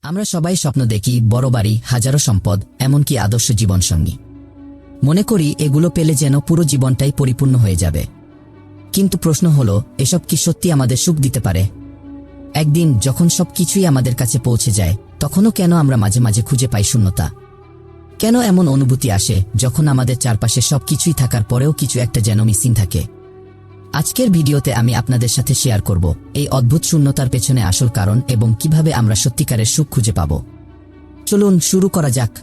আমরা সবাই স্বপ্ন দেখি বড় বাড়ি, হাজারো সম্পদ, এমনকি আদর্শ জীবনসঙ্গী। মনে করি এগুলো পেলে যেন পুরো জীবনটাই পরিপূর্ণ হয়ে যাবে। কিন্তু প্রশ্ন হলো, এসব কি সত্যি আমাদের সুখ দিতে পারে? একদিন যখন সবকিছুই আমাদের কাছে পৌঁছে যায়, তখনও কেন আমরা মাঝে মাঝে খুঁজে পাই শূন্যতা? কেন এমন অনুভূতি আসে যখন আমাদের চারপাশে সবকিছুই থাকার পরেও কিছু একটা যেন মিসিং থাকে? আজকের ভিডিওতে আমি আপনাদের সাথে শেয়ার করব এই অদ্ভুত শূন্যতার পেছনে আসল কারণ এবং কিভাবে আমরা সত্যিকারের সুখ খুঁজে পাব। চলুন শুরু করা যাক।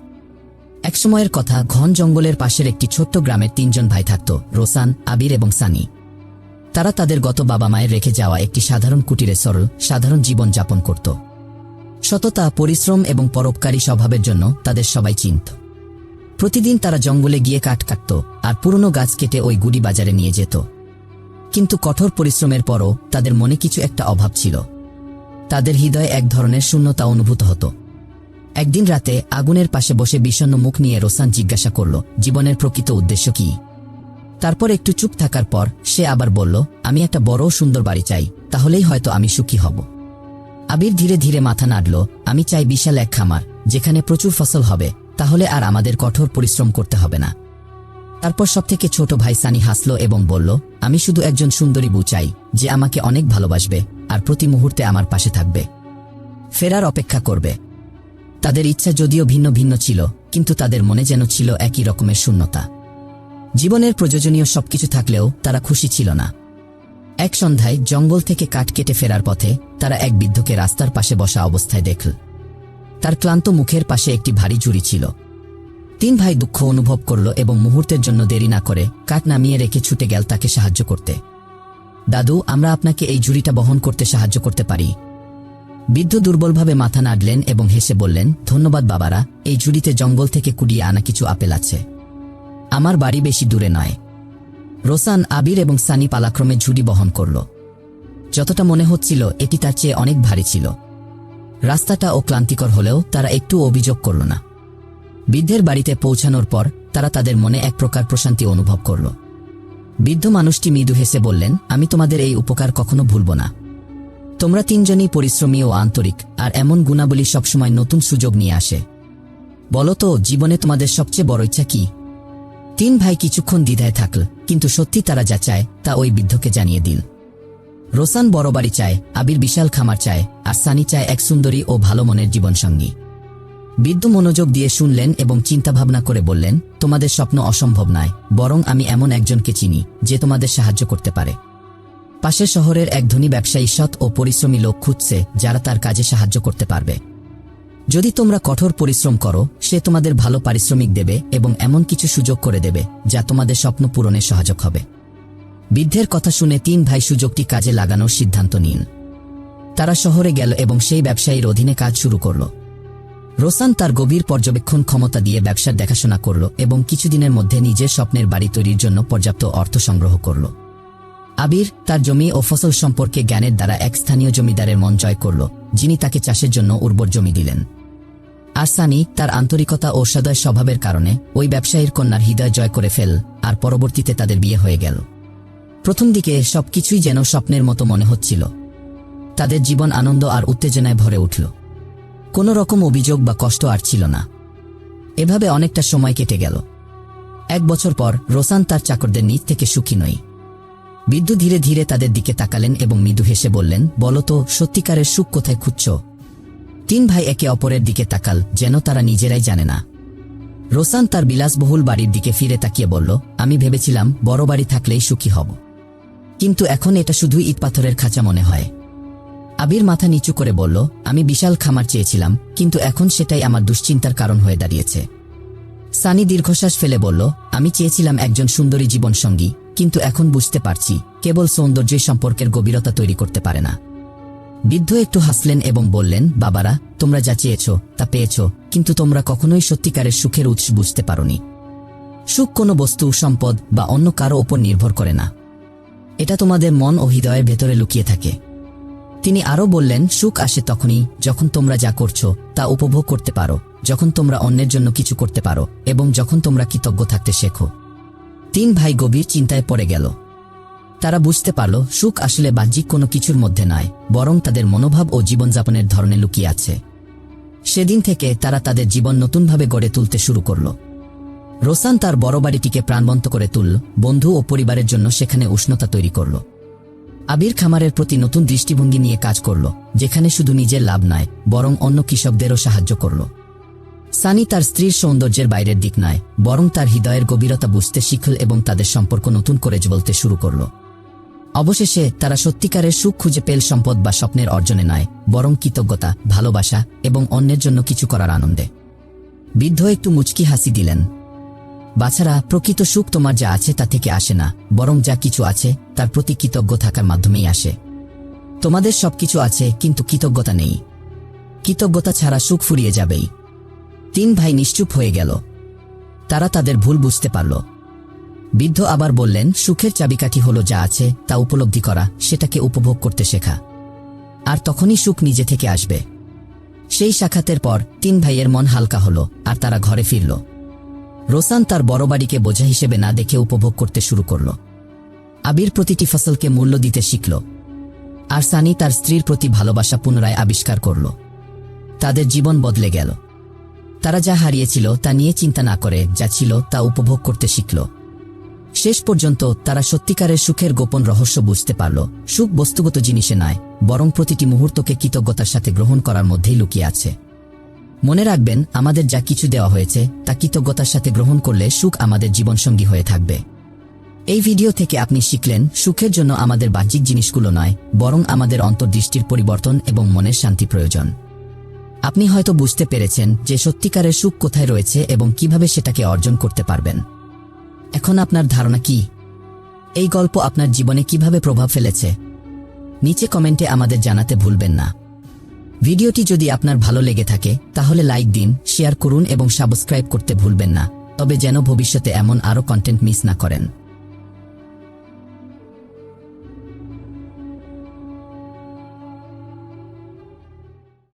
একসময়ের কথা, ঘন জঙ্গলের পাশের একটি ছোট্ট গ্রামের ৩ জন ভাই থাকত, রোসান, আবির এবং সানি। তারা তাদের গত বাবা মায়ের রেখে যাওয়া একটি সাধারণ কুটিরে সরল, সাধারণ জীবন যাপন করত। সততা, পরিশ্রম এবং পরোপকারী স্বভাবের জন্য তাদের সবাই চিনত। প্রতিদিন তারা জঙ্গলে গিয়ে কাঠ কাটত আর পুরনো গাছ কেটে ওই গুড়ি বাজারে নিয়ে যেত। কিন্তু কঠোর পরিশ্রমের পরও তাদের মনে কিছু একটা অভাব ছিল। তাদের হৃদয়ে এক ধরনের শূন্যতা অনুভূত হতো। একদিন রাতে আগুনের পাশে বসে বিষণ্ণ মুখ নিয়ে রোসান জিজ্ঞাসা করল, জীবনের প্রকৃত উদ্দেশ্য কি? তারপর একটু চুপ থাকার পর সে আবার বলল, আমি একটা বড় সুন্দর বাড়ি চাই, তাহলেই হয়তো আমি সুখী হব। আবির ধীরে ধীরে মাথা নাড়ল, আমি চাই বিশাল এক খামার, যেখানে প্রচুর ফসল হবে, তাহলে আর আমাদের কঠোর পরিশ্রম করতে হবে না। তারপর সবথেকে ছোট ভাই সানি হাসল এবং বলল, আমি শুধু একজন সুন্দরী বউ চাই, যে আমাকে অনেক ভালোবাসবে আর প্রতি মুহূর্তে আমার পাশে থাকবে, ফেরার অপেক্ষা করবে। তাদের ইচ্ছা যদিও ভিন্ন ভিন্ন ছিল, কিন্তু তাদের মনে যেন ছিল একই রকমের শূন্যতা। জীবনের প্রয়োজনীয় সবকিছু থাকলেও তারা খুশি ছিল না। এক সন্ধ্যায় জঙ্গল থেকে কাঠ কেটে ফেরার পথে তারা এক বৃদ্ধকে রাস্তার পাশে বসা অবস্থায় দেখল। তার ক্লান্ত মুখের পাশে একটি ভারী ঝুড়ি ছিল। 3 ভাই দুঃখ অনুভব করল এবং মুহূর্তের জন্য দেরি না করে কাঠ নামিয়ে রেখে ছুটে গেল তাকে সাহায্য করতে। দাদু, আমরা আপনাকে এই ঝুড়িটা বহন করতে সাহায্য করতে পারি। বৃদ্ধ দুর্বলভাবে মাথা নাড়লেন এবং হেসে বললেন, ধন্যবাদ বাবারা, এই ঝুড়িতে জঙ্গল থেকে কুড়িয়ে আনা কিছু আপেল আছে। আমার বাড়ি বেশি দূরে নয়। রোসান, আবির এবং সানি পালাক্রমে ঝুড়ি বহন করল। যতটা মনে হচ্ছিল এটি তার চেয়ে অনেক ভারী ছিল। রাস্তাটা ও ক্লান্তিকর হলেও তারা একটু অভিযোগ করল না। বৃদ্ধের বাড়িতে পৌঁছানোর পর তারা তাদের মনে এক প্রকার প্রশান্তি অনুভব করল। বৃদ্ধ মানুষটি মৃদু হেসে বললেন, আমি তোমাদের এই উপকার কখনো ভুলব না। তোমরা 3 জনই পরিশ্রমী ও আন্তরিক, আর এমন গুণাবলী সবসময় নতুন সুযোগ নিয়ে আসে। বলো তো, জীবনে তোমাদের সবচেয়ে বড় ইচ্ছা কি? 3 ভাই কিছুক্ষণ দ্বিধায় থাকল, কিন্তু সত্যি তারা যা চায় তা ওই বৃদ্ধকে জানিয়ে দিল। রোসান বড় বাড়ি চায়, আবির বিশাল খামার চায়, আর সানি চায় এক সুন্দরী ও ভালো মনের জীবনসঙ্গী। বৃদ্ধ মনোযোগ দিয়ে শুনলেন এবং চিন্তাভাবনা করে বললেন, তোমাদের স্বপ্ন অসম্ভব নয়, বরং আমি এমন একজনকে চিনি যে তোমাদের সাহায্য করতে পারে। পাশের শহরের এক ধনী ব্যবসায়ী সৎ ও পরিশ্রমী লোক খুঁজছে যারা তার কাজে সাহায্য করতে পারবে। যদি তোমরা কঠোর পরিশ্রম করো, সে তোমাদের ভালো পারিশ্রমিক দেবে এবং এমন কিছু সুযোগ করে দেবে যা তোমাদের স্বপ্ন পূরণে সহায়ক হবে। বৃদ্ধের কথা শুনে 3 ভাই সুযোগটি কাজে লাগানোর সিদ্ধান্ত নিন। তারা শহরে গেল এবং সেই ব্যবসায়ীর অধীনে কাজ শুরু করল। রোসান তার গভীর পর্যবেক্ষণ ক্ষমতা দিয়ে ব্যবসার দেখাশোনা করল এবং কিছুদিনের মধ্যে নিজের স্বপ্নের বাড়ি তৈরির জন্য পর্যাপ্ত অর্থ সংগ্রহ করল। আবির তার জমি ও ফসল সম্পর্কে জ্ঞানের দ্বারা এক স্থানীয় জমিদারের মন জয় করল, যিনি তাকে চাষের জন্য উর্বর জমি দিলেন। আর সানি তার আন্তরিকতা ও সদয় স্বভাবের কারণে ওই ব্যবসায়ীর কন্যার হৃদয় জয় করে ফেল, আর পরবর্তীতে তাদের বিয়ে হয়ে গেল। প্রথম দিকে সবকিছুই যেন স্বপ্নের মতো মনে হচ্ছিল। তাদের জীবন আনন্দ আর উত্তেজনায় ভরে উঠল। কোনো রকম অভিযোগ বা কষ্ট আর ছিল না। এভাবে অনেকটা সময় কেটে গেল। 1 বছর পর রোসান তার চাকরদের নিজ থেকে সুখী নয়। বৃদ্ধ ধীরে ধীরে তাদের দিকে তাকালেন এবং মৃদু হেসে বললেন, বলো তো, সত্যিকারের সুখ কোথায় খুঁজছ? 3 ভাই একে অপরের দিকে তাকাল, যেন তারা নিজেরাই জানে না। রোসান তার বিলাসবহুল বাড়ির দিকে ফিরে তাকিয়ে বলল, আমি ভেবেছিলাম বড় বাড়ি থাকলেই সুখী হব, কিন্তু এখন এটা শুধু ইট পাথরের খাঁচা মনে হয়। আবির মাথা নিচু করে বলল, আমি বিশাল খামার চেয়েছিলাম, কিন্তু এখন সেটাই আমার দুশ্চিন্তার কারণ হয়ে দাঁড়িয়েছে। সানি দীর্ঘশ্বাস ফেলে বলল, আমি চেয়েছিলাম একজন সুন্দরী জীবনসঙ্গী, কিন্তু এখন বুঝতে পারছি কেবল সৌন্দর্যই সম্পর্কের গভীরতা তৈরি করতে পারে না। বৃদ্ধ একটু হাসলেন এবং বললেন, বাবারা, তোমরা যা চেয়েছ তা পেয়েছ, কিন্তু তোমরা কখনোই সত্যিকারের সুখের উৎস বুঝতে পারোনি। সুখ কোনো বস্তু, সম্পদ বা অন্য কারো ওপর নির্ভর করে না। এটা তোমাদের মন ও হৃদয়ের ভেতরে লুকিয়ে থাকে। তিনি আরও বললেন, সুখ আসে তখনই যখন তোমরা যা করছো তা উপভোগ করতে পারো, যখন তোমরা অন্যের জন্য কিছু করতে পারো এবং যখন তোমরা কৃতজ্ঞ থাকতে শেখো। 3 ভাই গভীর চিন্তায় পড়ে গেল। তারা বুঝতে পারল সুখ আসলে বাহ্যিক কোনো কিছুর মধ্যে নয়, বরং তাদের মনোভাব ও জীবনযাপনের ধরনে লুকিয়ে আছে। সেদিন থেকে তারা তাদের জীবন নতুনভাবে গড়ে তুলতে শুরু করল। রোসান তার বড় বাড়িটিকে প্রাণবন্ত করে তুলল, বন্ধু ও পরিবারের জন্য সেখানে উষ্ণতা তৈরি করল। আবির খামারের প্রতি নতুন দৃষ্টিভঙ্গি নিয়ে কাজ করল, যেখানে শুধু নিজের লাভ নয় বরং অন্য কৃষকদেরও সাহায্য করল। সানি তার স্ত্রীর সৌন্দর্যের বাইরের দিক নয় বরং তার হৃদয়ের গভীরতা বুঝতে শিখল এবং তাদের সম্পর্ক নতুন করে জ্বলতে শুরু করল। অবশেষে তারা সত্যিকারের সুখ খুঁজে পেল, সম্পদ বা স্বপ্নের অর্জনে নয় বরং কৃতজ্ঞতা, ভালোবাসা এবং অন্যের জন্য কিছু করার আনন্দে। বৃদ্ধ একটু মুচকি হাসি দিলেন। বাছারা, প্রকৃত সুখ তোমার যা আছে তা থেকে আসে না, বরং যা কিছু আছে তার প্রতি কৃতজ্ঞ থাকার মাধ্যমেই আসে। তোমাদের সবকিছু আছে কিন্তু কৃতজ্ঞতা নেই। কৃতজ্ঞতা ছাড়া সুখ ফুরিয়ে যাবেই। 3 ভাই নিশ্চুপ হয়ে গেল। তারা তাদের ভুল বুঝতে পারল। বৃদ্ধ আবার বললেন, সুখের চাবিকাঠি হলো যা আছে তা উপলব্ধি করা, সেটাকে উপভোগ করতে শেখা, আর তখনই সুখ নিজে থেকে আসবে। সেই সাক্ষাতের পর 3 ভাইয়ের মন হালকা হলো আর তারা ঘরে ফিরল। রোসান তার বড় বাড়িকে বোঝা হিসেবে না দেখে উপভোগ করতে শুরু করল। আবির প্রতিটি ফসলকে মূল্য দিতে শিখল, আর সানি তার স্ত্রীর প্রতি ভালোবাসা পুনরায় আবিষ্কার করল। তাদের জীবন বদলে গেল। তারা যা হারিয়েছিল তা নিয়ে চিন্তা না করে যা ছিল তা উপভোগ করতে শিখল। শেষ পর্যন্ত তারা সত্যিকারের সুখের গোপন রহস্য বুঝতে পারল। সুখ বস্তুগত জিনিসে নয় বরং প্রতিটি মুহূর্তকে কৃতজ্ঞতার সাথে গ্রহণ করার মধ্যেই লুকিয়ে আছে। মনে রাখবেন, আমাদের যা কিছু দেওয়া হয়েছে তা কৃতজ্ঞতার সাথে গ্রহণ করলে সুখ আমাদের জীবনসঙ্গী হয়ে থাকবে। এই ভিডিও থেকে আপনি শিখলেন, সুখের জন্য আমাদের বাহ্যিক জিনিসগুলো নয় বরং আমাদের অন্তর্দৃষ্টির পরিবর্তন এবং মনের শান্তি প্রয়োজন। আপনি হয়তো বুঝতে পেরেছেন যে সত্যিকারের সুখ কোথায় রয়েছে এবং কিভাবে সেটাকে অর্জন করতে পারবেন। এখন আপনার ধারণা কি? এই গল্প আপনার জীবনে কিভাবে প্রভাব ফেলেছে? নিচে কমেন্টে আমাদের জানাতে ভুলবেন না। ভিডিওটি যদি আপনার ভালো লেগে থাকে তাহলে লাইক দিন, শেয়ার করুন এবং সাবস্ক্রাইব করতে ভুলবেন না, তবে যেন ভবিষ্যতে এমন আরও কন্টেন্ট মিস না করেন।